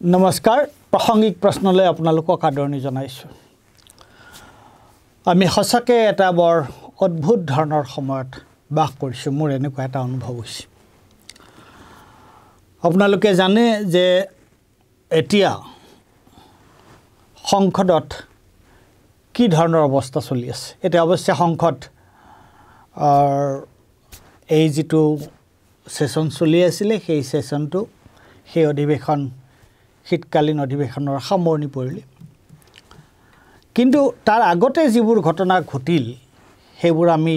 নমস্কাৰ প্ৰাসংগিক প্ৰশ্নলৈ আপোনালোকক আদৰণি জনাইছো আমি হসাকে এটা বৰ অদ্ভুত ধৰণৰ সময়ত বাস কৰিছো মোৰ এনেকুৱা এটা অনুভৱ হৈছে আপোনালোকে জানে যে এতিয়া সংসদত কি ধৰণৰ অৱস্থা চলি আছে এটা অৱশ্যে সংসদ এই যেটো সেশন চলি আছিল সেই সেশনটো সেই অধিবেশন শীতকালীন অধিবেশনৰ সামৰণি পৰিলে কিন্তু তাৰ আগতে যিবোৰ ঘটনা ঘটিল সেইবোৰ আমি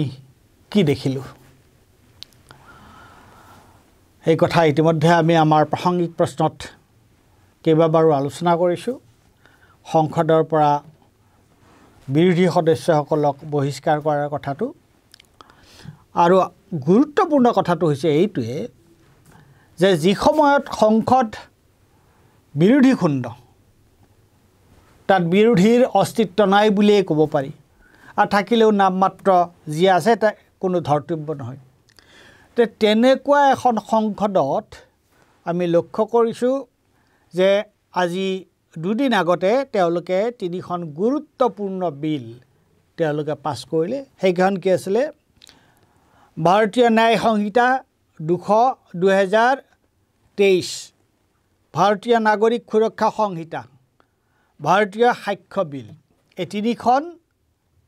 কি দেখিলো এই কথা ইতিমধ্যে আমি আমাৰ প্ৰাসংগিক প্ৰশ্নত কেইবাবাৰো আলোচনা কৰিছো সংসদৰ পৰা বিৰোধী সদস্যসকলক বহিষ্কাৰ কৰাৰ কথাটো আৰু গুৰুত্বপূৰ্ণ কথাটো হৈছে এইটোৱে যে যি সময়ত সংসদ বিৰোধী খণ্ড তাত বিৰোধীৰ অস্তিত্ব নাই বুলিয়ে ক'ব পাৰি আৰু থাকিলেও নামমাত্ৰ যি আছে তা কোনো ধৰ্তব্য নহয় তেনেকুৱা এখন সংসদত আমি লক্ষ্য কৰিছো যে আজি দুদিন আগতে তেওঁলোকে তিনিখন গুৰুত্বপূৰ্ণ বিল তেওঁলোকে পাছ কৰিলে সেইখন কি আছিল ভাৰতীয় ন্যায় সংহিতা 2023 ভাৰতীয় নাগৰিক সুৰক্ষা সংহিতা ভাৰতীয় সাক্ষ্য বিল এই তিনিখন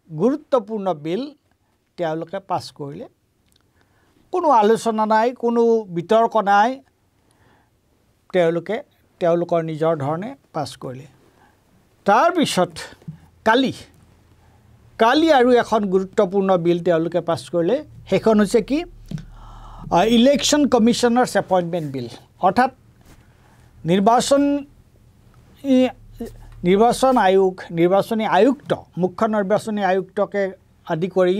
গুৰুত্বপূৰ্ণ বিল তেওঁলোকে পাছ কৰিলে কোনো আলোচনা নাই কোনো বিতৰ্ক নাই তেওঁলোকৰ নিজৰ ধৰণে পাছ কৰিলে তাৰ পিছত কালি আৰু এখন গুৰুত্বপূৰ্ণ বিল তেওঁলোকে পাছ কৰিলে সেইখন হৈছে কি ইলেকশ্যন কমিশনাৰ্ছ এপইণ্টমেণ্ট বিল অৰ্থাৎ নিৰ্বাচনী আয়ুক্ত মুখ্য নিৰ্বাচনী আয়ুক্তকে আদি কৰি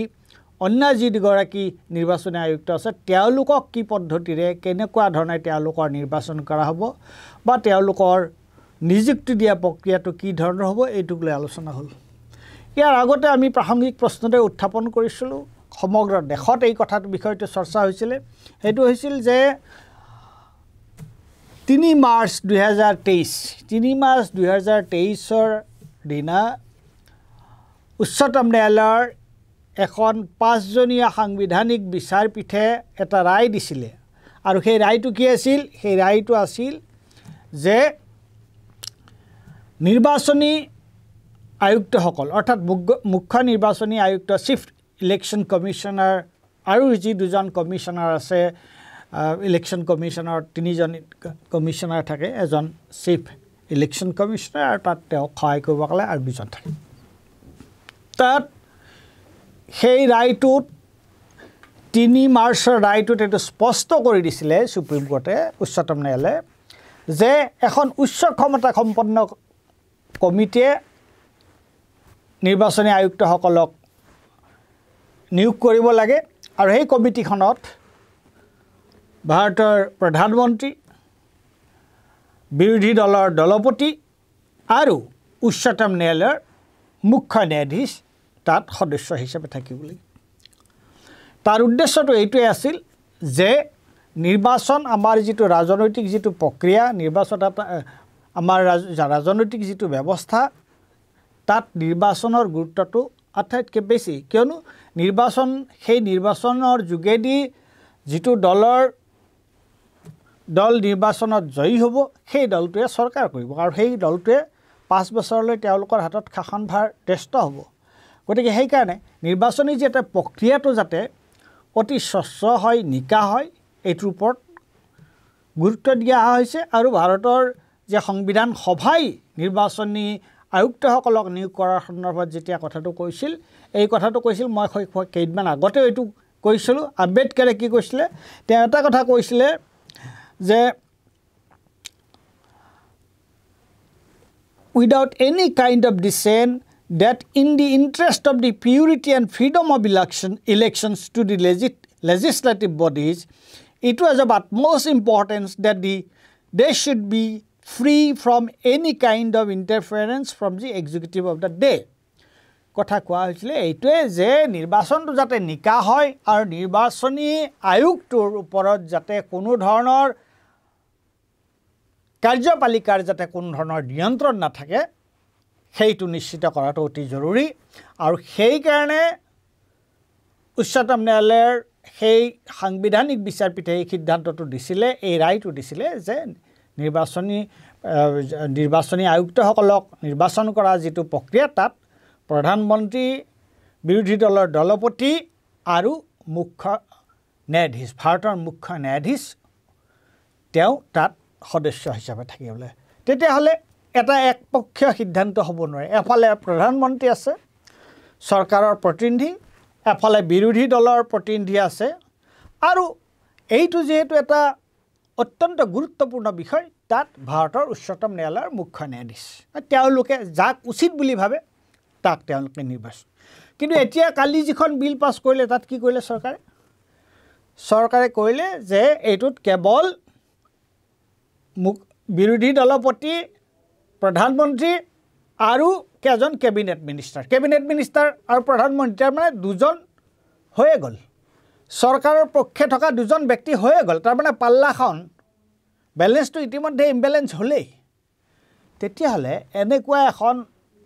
অন্য যি দুগৰাকী নিৰ্বাচনী আয়ুক্ত আছে তেওঁলোকক কি পদ্ধতিৰে কেনেকুৱা ধৰণে তেওঁলোকৰ নিৰ্বাচন কৰা হ'ব বা তেওঁলোকৰ নিযুক্তি দিয়া প্ৰক্ৰিয়াটো কি ধৰণৰ হ'ব এইটোক লৈ আলোচনা হ'ল ইয়াৰ আগতে আমি প্ৰাসংগিক প্ৰশ্নতে উত্থাপন কৰিছিলো সমগ্ৰ দেশত এই কথাটো বিষয়টো চৰ্চা হৈছিল হেতু হৈছিল যে 3 মাৰ্চ 2023 দিনা উচ্চতম ন্যায়ালয়ৰ এখন 5জনীয়া সাংবিধানিক বিচাৰপীঠে এটা ৰায় দিছিলে আৰু সেই ৰায়টো কি আছিল সেই ৰায়টো আছিল যে নিৰ্বাচনী আয়ুক্তসকল অৰ্থাৎ মুখ্য নিৰ্বাচনী আয়ুক্ত চিফ ইলেকশ্যন কমিশনাৰ আৰু যি দুজন কমিশনাৰ আছে ইলেকশ্যন কমিশনৰ তিনিজন কমিশনাৰ থাকে এজন চিফ ইলেকশ্যন কমিশনাৰ আৰু তাত তেওঁ সহায় কৰিব গ'লে আৰু দুজন থাকে তাত সেই ৰায়টোত 3 মাৰ্চৰ ৰায়টোত এটো স্পষ্ট কৰি দিছিলে সুপ্ৰিম কোৰ্টে উচ্চতম ন্যায়ালয়ে যে এখন উচ্চ ক্ষমতা সম্পন্ন কমিটিয়ে নিৰ্বাচনী আয়ুক্তসকলক নিয়োগ কৰিব লাগে আৰু সেই কমিটিখনত ভাৰতৰ প্ৰধানমন্ত্ৰী বিৰোধী দলৰ দলপতি আৰু উচ্চতম ন্যায়ালয়ৰ মুখ্য ন্যায়াধীশ তাত সদস্য হিচাপে থাকিব লাগে তাৰ উদ্দেশ্যটো এইটোৱে আছিল যে নিৰ্বাচন আমাৰ যিটো ৰাজনৈতিক যিটো প্ৰক্ৰিয়া নিৰ্বাচন আমাৰ ৰাজনৈতিক যিটো ব্যৱস্থা তাত নিৰ্বাচনৰ গুৰুত্বটো আটাইতকৈ বেছি কিয়নো সেই নিৰ্বাচনৰ যোগেদি যিটো দল নিৰ্বাচনত জয়ী হ'ব সেই দলটোৱে চৰকাৰ কৰিব আৰু সেই দলটোৱে 5 বছৰলৈ তেওঁলোকৰ হাতত শাসনভাৰ ন্যস্ত হ'ব গতিকে সেই কাৰণে নিৰ্বাচনী যে এটা প্ৰক্ৰিয়াটো যাতে অতি স্বচ্ছ হয় নিকা হয় এইটোৰ ওপৰত গুৰুত্ব দিয়া হৈছে আৰু ভাৰতৰ যে সংবিধান সভাই নিৰ্বাচনী আয়ুক্তসকলক নিয়োগ কৰাৰ সন্দৰ্ভত যেতিয়া কথাটো কৈছিল এই কথাটো কৈছিল মই কেইদিনমান আগতে এইটো কৈছিলোঁ আম্বেদকাৰে কি কৈছিলে তেওঁ এটা কথা কৈছিলে যে without any kind of dissent that in the interest of the purity and freedom of elections to the legislative bodies it was of utmost importance that they should be free from any kind of interference from the executive of the day কথা কোৱা হৈছিল এইটোৱে যে নিৰ্বাচনটো যাতে নিকা হয় আৰু নিৰ্বাচনী আয়ুক্তৰ ওপৰত যাতে কোনো ধৰণৰ কাৰ্যপালিকাৰ যাতে কোনো ধৰণৰ নিয়ন্ত্ৰণ নাথাকে সেইটো নিশ্চিত কৰাটো অতি জৰুৰী আৰু সেইকাৰণে উচ্চতম ন্যায়ালয়ৰ সেই সাংবিধানিক বিচাৰপীঠে এই সিদ্ধান্তটো দিছিলে এই ৰায়টো দিছিলে যে নিৰ্বাচনী আয়ুক্তসকলক নিৰ্বাচন কৰা যিটো প্ৰক্ৰিয়া তাত প্ৰধানমন্ত্ৰী বিৰোধী দলৰ দলপতি আৰু মুখ্য ন্যায়াধীশ ভাৰতৰ মুখ্য ন্যায়াধীশ তেওঁ তাত সদস্য হিচাপে থাকিবলৈ তেতিয়াহ'লে এটা একপক্ষীয় সিদ্ধান্ত হ'ব নোৱাৰে এফালে প্ৰধানমন্ত্ৰী আছে চৰকাৰৰ প্ৰতিনিধি এফালে বিৰোধী দলৰ প্ৰতিনিধি আছে আৰু এইটো যেহেতু এটা অত্যন্ত গুৰুত্বপূৰ্ণ বিষয় তাত ভাৰতৰ উচ্চতম ন্যায়ালয়ৰ মুখ্য ন্যায়াধীশ তেওঁলোকে যাক উচিত বুলি ভাবে তাক তেওঁলোকে নিৰ্বাচন কিন্তু এতিয়া কালি যিখন বিল পাছ কৰিলে তাত কি কৰিলে চৰকাৰে কৰিলে যে এইটোত কেৱল বিৰোধী দলপতি প্ৰধানমন্ত্ৰী আৰু কেজন কেবিনেট মিনিষ্টাৰ আৰু প্ৰধানমন্ত্ৰী মানে দুজন হৈয়ে গ'ল চৰকাৰৰ পক্ষে থকা দুজন ব্যক্তি হৈয়ে গ'ল তাৰমানে পাল্লাখন বেলেঞ্চটো ইতিমধ্যে ইম্বেলেঞ্চ হ'লেই তেতিয়াহ'লে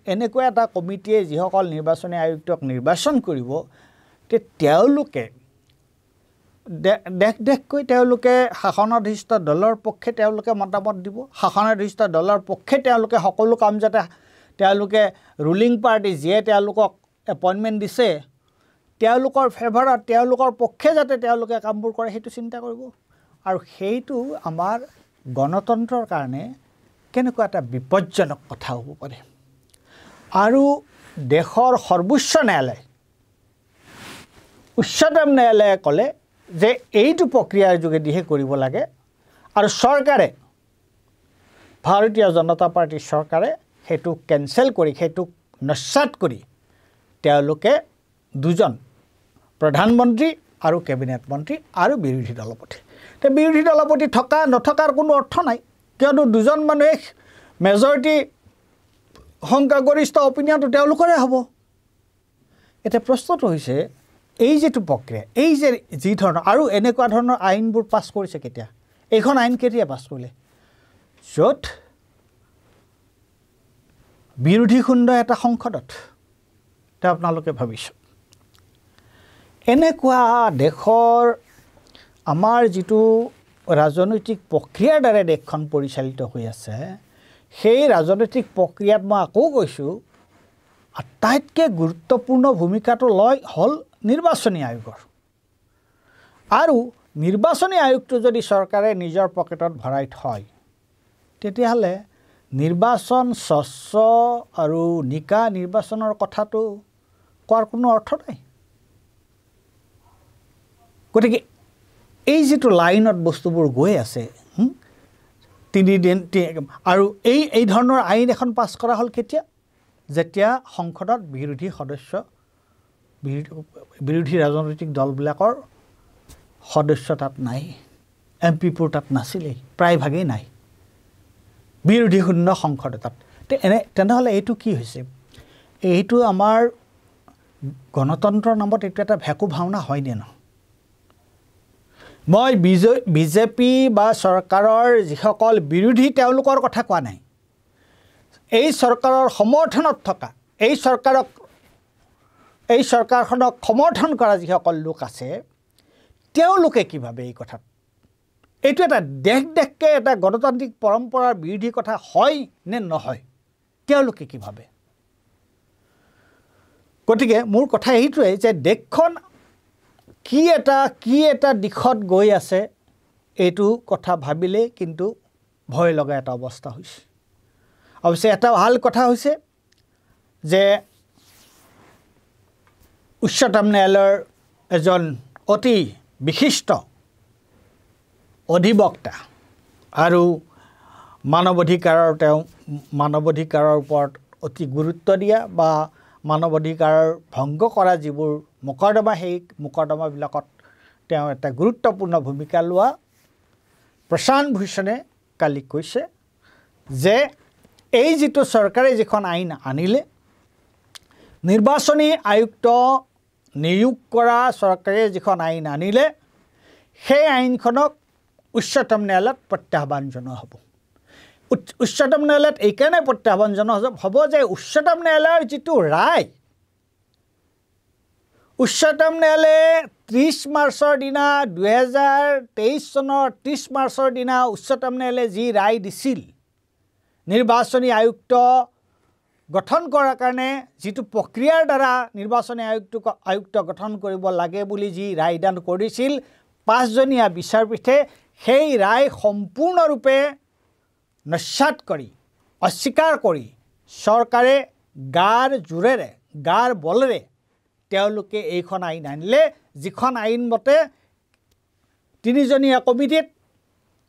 এনেকুৱা এটা কমিটিয়ে যিসকল নিৰ্বাচনী আয়ুক্তক নিৰ্বাচন কৰিব তেওঁলোকে দেশকৈ তেওঁলোকে শাসনাধিষ্ঠ দলৰ পক্ষে তেওঁলোকে মতামত দিব শাসনাধিষ্ঠ দলৰ পক্ষে তেওঁলোকে সকলো কাম যাতে তেওঁলোকে ৰুলিং পাৰ্টি যিয়ে তেওঁলোকক এপইণ্টমেণ্ট দিছে তেওঁলোকৰ ফেভাৰত তেওঁলোকৰ পক্ষে যাতে তেওঁলোকে কামবোৰ কৰে সেইটো চিন্তা কৰিব আৰু সেইটো আমাৰ গণতন্ত্ৰৰ কাৰণে কেনেকুৱা এটা বিপজ্জনক কথা হ'ব পাৰে আৰু দেশৰ সৰ্বোচ্চ ন্যায়ালয় উচ্চতম ন্যায়ালয়ে ক'লে যে এইটো প্ৰক্ৰিয়াৰ যোগেদিহে কৰিব লাগে আৰু চৰকাৰে ভাৰতীয় জনতা পাৰ্টিৰ চৰকাৰে সেইটো কেনচেল কৰি সেইটো নস্যাৎ কৰি তেওঁলোকে দুজন প্ৰধানমন্ত্ৰী আৰু কেবিনেট মন্ত্ৰী আৰু বিৰোধী দলপতি বিৰোধী দলপতি থকা নথকাৰ কোনো অৰ্থ নাই কিয়নো দুজন মানুহে মেজৰিটি সংখ্যাগৰিষ্ঠ অপিনিয়নটো তেওঁলোকৰে হ'ব এতিয়া প্ৰশ্নটো হৈছে এই যেটো প্ৰক্ৰিয়া এই যে যি ধৰণৰ আৰু এনেকুৱা ধৰণৰ আইনবোৰ পাছ কৰিছে কেতিয়া এইখন আইন কেতিয়া পাছ কৰিলে য'ত বিৰোধী খণ্ড এটা সংসদত তে আপোনালোকে ভাবিছোঁ এনেকুৱা দেশৰ আমাৰ যিটো ৰাজনৈতিক প্ৰক্ৰিয়াৰ দ্বাৰা দেশখন পৰিচালিত হৈ আছে সেই ৰাজনৈতিক প্ৰক্ৰিয়াত মই আকৌ কৈছোঁ আটাইতকৈ গুৰুত্বপূৰ্ণ ভূমিকাটো হ'ল নিৰ্বাচনী আয়োগৰ আৰু নিৰ্বাচনী আয়োগটো যদি চৰকাৰে নিজৰ পকেটত ভৰাই থয় তেতিয়াহ'লে নিৰ্বাচন স্বচ্ছ আৰু নিকা নিৰ্বাচনৰ কথাটো কোৱাৰ কোনো অৰ্থ নাই গতিকে এই যিটো লাইনত বস্তুবোৰ গৈ আছে তিনিদিন আৰু এই ধৰণৰ আইন এখন পাছ কৰা হ'ল কেতিয়া যেতিয়া সংসদত বিৰোধী ৰাজনৈতিক দলবিলাকৰ সদস্য তাত নাই এমপিবোৰ তাত নাছিলেই প্ৰায়ভাগেই নাই বিৰোধী শূন্য সংসদ তাত তেনেহ'লে এইটো কি হৈছে এইটো আমাৰ গণতন্ত্ৰৰ নামত এইটো এটা ভেকু ভাওনা হয়নে নহয় মই বিজেপি বা চৰকাৰৰ যিসকল বিৰোধী তেওঁলোকৰ কথা কোৱা নাই এই চৰকাৰৰ সমৰ্থনত থকা এই চৰকাৰখনক সমৰ্থন কৰা যিসকল লোক আছে তেওঁলোকে কি ভাবে এই কথাত এইটো এটা দেশকৈ এটা গণতান্ত্ৰিক পৰম্পৰাৰ বিৰোধী কথা হয় নে নহয় তেওঁলোকে কি ভাবে গতিকে মোৰ কথা এইটোৱে যে দেশখন কি এটা দিশত গৈ আছে এইটো কথা ভাবিলে কিন্তু ভয় লগা এটা অৱস্থা হৈছে অৱশ্যে এটা ভাল কথা হৈছে যে উচ্চতম ন্যায়ালয়ৰ এজন অতি বিশিষ্ট অধিবক্তা আৰু মানৱ অধিকাৰৰ ওপৰত অতি গুৰুত্ব দিয়া বা মানৱ অধিকাৰৰ ভংগ কৰা যিবোৰ মোকৰ্দমা সেই মোকৰ্দমাবিলাকত তেওঁ এটা গুৰুত্বপূৰ্ণ ভূমিকা লোৱা প্ৰশান্ত ভূষণে কালি কৈছে যে এই যিটো চৰকাৰে যিখন আইন আনিলে নিৰ্বাচনী আয়ুক্ত নিয়োগ কৰা চৰকাৰে যিখন আইন আনিলে সেই আইনখনক উচ্চতম ন্যায়ালয়ত প্ৰত্যাহ্বান জনোৱা হ'ব উচ্চতম ন্যায়ালয়ত এইকাৰণে প্ৰত্যাহ্বানজনক হ'ব যে উচ্চতম ন্যায়ালয়ৰ যিটো ৰায় উচ্চতম ন্যায়ালয়ে 30 মাৰ্চৰ দিনা 2023 চনৰ 30 মাৰ্চৰ দিনা উচ্চতম ন্যায়ালয়ে যি ৰায় দিছিল নিৰ্বাচনী আয়ুক্ত গঠন কৰাৰ কাৰণে যিটো প্ৰক্ৰিয়াৰ দ্বাৰা নিৰ্বাচনী আয়ুক্ত গঠন কৰিব লাগে বুলি যি ৰায়দান কৰিছিল 5জনীয়া বিচাৰপীঠে সেই ৰায় সম্পূৰ্ণৰূপে নস্যাৎ কৰি অস্বীকাৰ কৰি চৰকাৰে গাৰ জোৰেৰে গাৰ বলেৰে তেওঁলোকে এইখন আইন আনিলে যিখন আইন মতে 3জনীয়া কমিটিত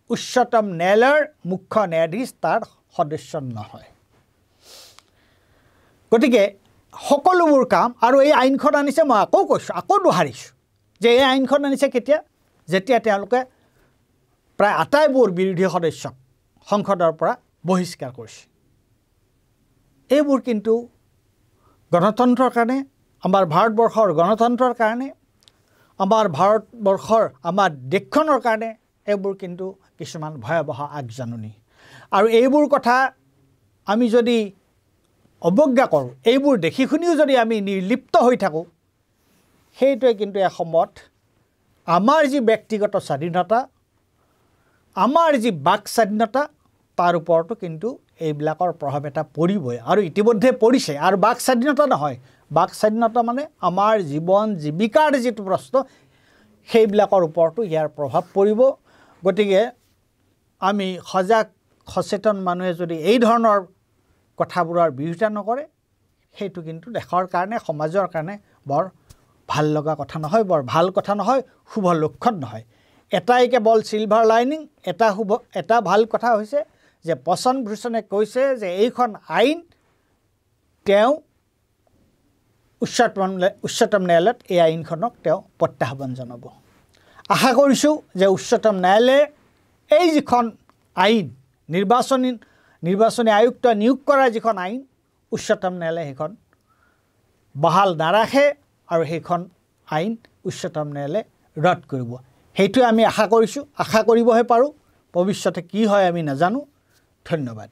উচ্চতম ন্যায়ালয়ৰ মুখ্য ন্যায়াধীশ তাৰ সদস্য নহয় গতিকে সকলোবোৰ কাম আৰু এই আইনখন আনিছে মই আকৌ কৈছোঁ আকৌ দোহাৰিছোঁ যে এই আইনখন আনিছে কেতিয়া যেতিয়া তেওঁলোকে প্ৰায় আটাইবোৰ বিৰোধী সদস্যক সংসদৰ পৰা বহিষ্কাৰ কৰিছে এইবোৰ কিন্তু গণতন্ত্ৰৰ কাৰণে আমাৰ ভাৰতবৰ্ষৰ গণতন্ত্ৰৰ কাৰণে আমাৰ ভাৰতবৰ্ষৰ আমাৰ দেশখনৰ কাৰণে এইবোৰ কিন্তু কিছুমান ভয়াবহ আগজাননী আৰু এইবোৰ কথা আমি যদি অৱজ্ঞা কৰোঁ এইবোৰ দেখি শুনিও যদি আমি নিৰ্লিপ্ত হৈ থাকোঁ সেইটোৱে কিন্তু এসময়ত আমাৰ যি ব্যক্তিগত স্বাধীনতা আমাৰ যি বাক স্বাধীনতা তাৰ ওপৰতো কিন্তু এইবিলাকৰ প্ৰভাৱ এটা পৰিবই আৰু ইতিমধ্যে পৰিছে আৰু বাক স্বাধীনতা নহয় বাক স্বাধীনতা মানে আমাৰ জীৱন জীৱিকাৰ যিটো প্ৰশ্ন সেইবিলাকৰ ওপৰতো ইয়াৰ প্ৰভাৱ পৰিব গতিকে আমি সজাগ সচেতন মানুহে যদি এই ধৰণৰ কথাবোৰৰ বিৰোধিতা নকৰে সেইটো কিন্তু দেশৰ কাৰণে সমাজৰ কাৰণে বৰ ভাল লগা কথা নহয় বৰ ভাল কথা নহয় শুভ লক্ষণ নহয় এটাই কেৱল চিলভাৰ লাইনিং এটা ভাল কথা হৈছে যে বচন ভূষণে কৈছে যে এইখন আইন তেওঁ উচ্চতম ন্যায়ালয়ত এই আইনখনক তেওঁ প্ৰত্যাহ্বান জনাব আশা কৰিছোঁ যে উচ্চতম ন্যায়ালয়ে এই যিখন আইন নিৰ্বাচনী আয়ুক্ত নিয়োগ কৰা যিখন আইন উচ্চতম ন্যায়ালয়ে সেইখন বহাল নাৰাখে আৰু সেইখন আইন উচ্চতম ন্যায়ালয়ে ৰদ কৰিব সেইটোৱে আমি আশা কৰিছোঁ আশা কৰিবহে পাৰোঁ ভৱিষ্যতে কি হয় আমি নাজানো ধন্যবাদ